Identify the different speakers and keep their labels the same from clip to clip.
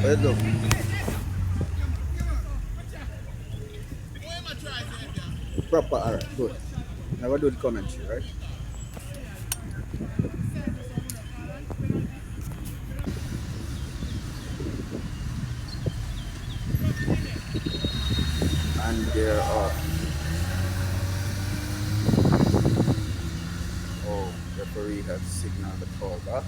Speaker 1: Where do? Proper, alright, good. Never do the commentary, right? And there are. Oh, referee has signaled the call back.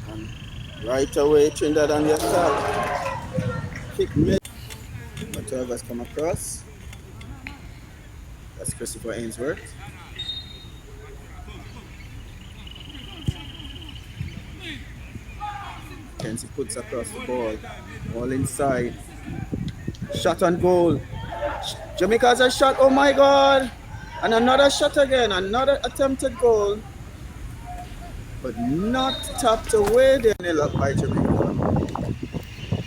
Speaker 1: And right away, Trinidad on the attack. Kick mid. Whatever has come across. That's Christopher Ainsworth. Kenzie puts across the ball. Ball inside. Shot on goal. Jamaica has a shot. Oh my God. And another shot again. Another attempted goal. But not tapped away. They're nil up by Jamaica.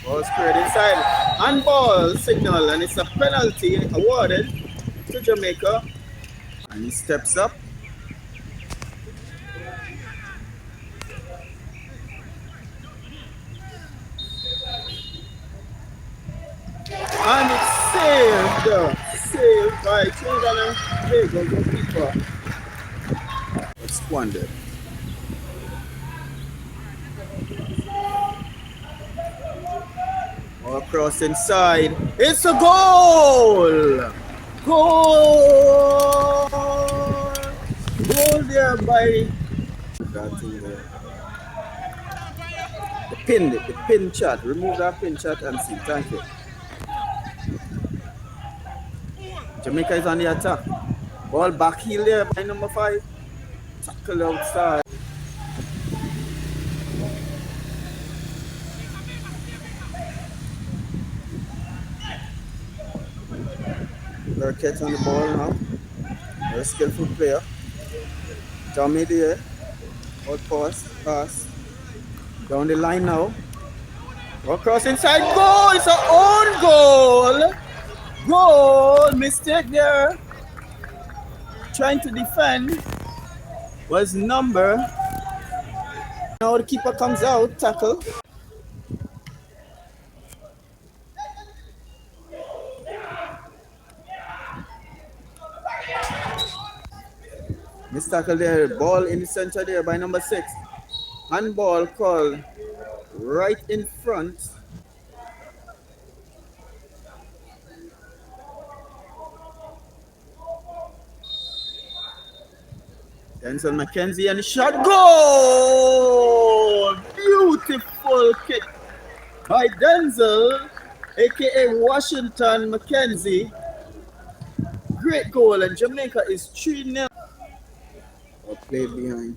Speaker 1: Ball squared inside. Handball signal. And it's a penalty awarded to Jamaica. And he steps up. And it's saved by Trinidad and Tobago goalkeeper. It's squandered. All across inside. It's a goal! Goal! Goal there by that thing there. The pin chat. Remove that pin chat and see. Thank you. Jamaica is on the attack. Ball back heel there by number 5. Tackle outside. Burkett on the ball now. Very skillful player. Tommy there. Out pass. Down the line now. Across inside. Goal! It's our own goal! Goal! Mistake there. Trying to defend. Was number. Now the keeper comes out. Tackle. Miss tackle there. Ball in the center there by number 6. Handball called right in front. Denzel McKenzie and the shot. Goal! Beautiful kick by Denzel, aka Washington McKenzie. Great goal, and Jamaica is 3-0. Played behind.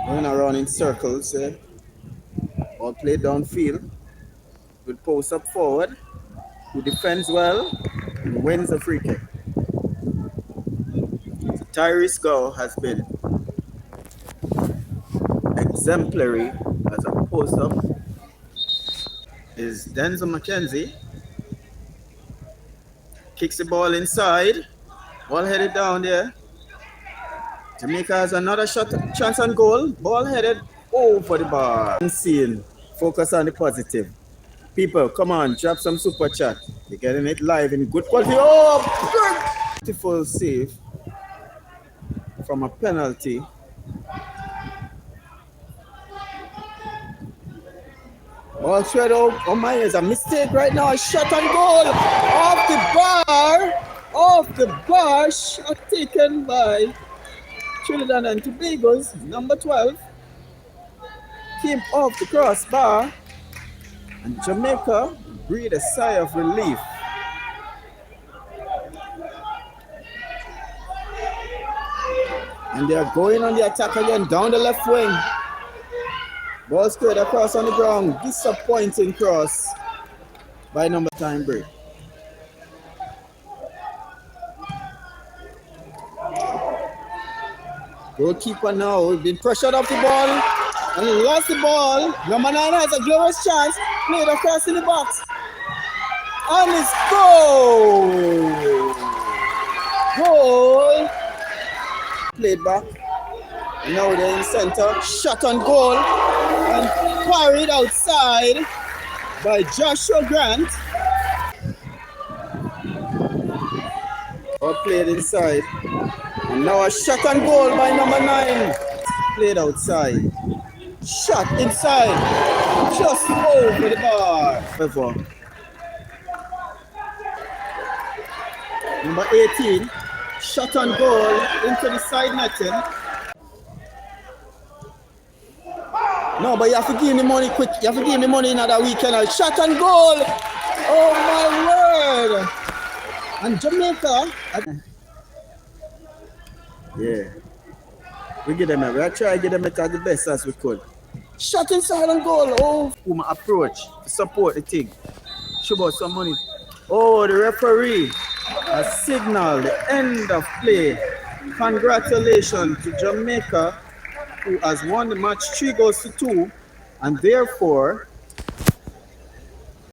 Speaker 1: Going around in circles. All played downfield. With post up forward. Who defends well and wins a free kick. So Tyrese Gow has been exemplary as a post up. Is Denzel McKenzie. Kicks the ball inside. Ball headed down there. Jamaica has another shot, chance on goal. Ball headed over the bar. Unseen. Focus on the positive. People, come on, drop some super chat. You're getting it live in good quality. Oh, beautiful save from a penalty. Ball straight out. Oh my, there's a mistake right now. A shot on goal. Off the bar. Off the bar. Shot taken by Trinidad and Tobago's number 12. Came off the crossbar. And Jamaica breathed a sigh of relief. And they are going on the attack again down the left wing. Ball squared across on the ground. Disappointing cross by number time break. Goalkeeper now been pressured off the ball and lost the ball. Number 9 has a glorious chance. Played across in the box. And it's goal! Goal! Played back. Now they're in center. Shot on goal. And parried outside by Joshua Grant. Or played inside. And now a shot on goal by number 9. Played outside. Shot inside. Just over the bar. However, number 18. Shot on goal into the side netting. No, but you have to give me money quick. You have to give me money in another weekend. Shot on goal. Oh my word. And Jamaica. Yeah. We give them we try to get them at the best as we could. Shot inside and goal. Oh, my approach. Support the thing. Show about some money. Oh, the referee has signaled the end of play. Congratulations to Jamaica, who has won the match 3-2, and therefore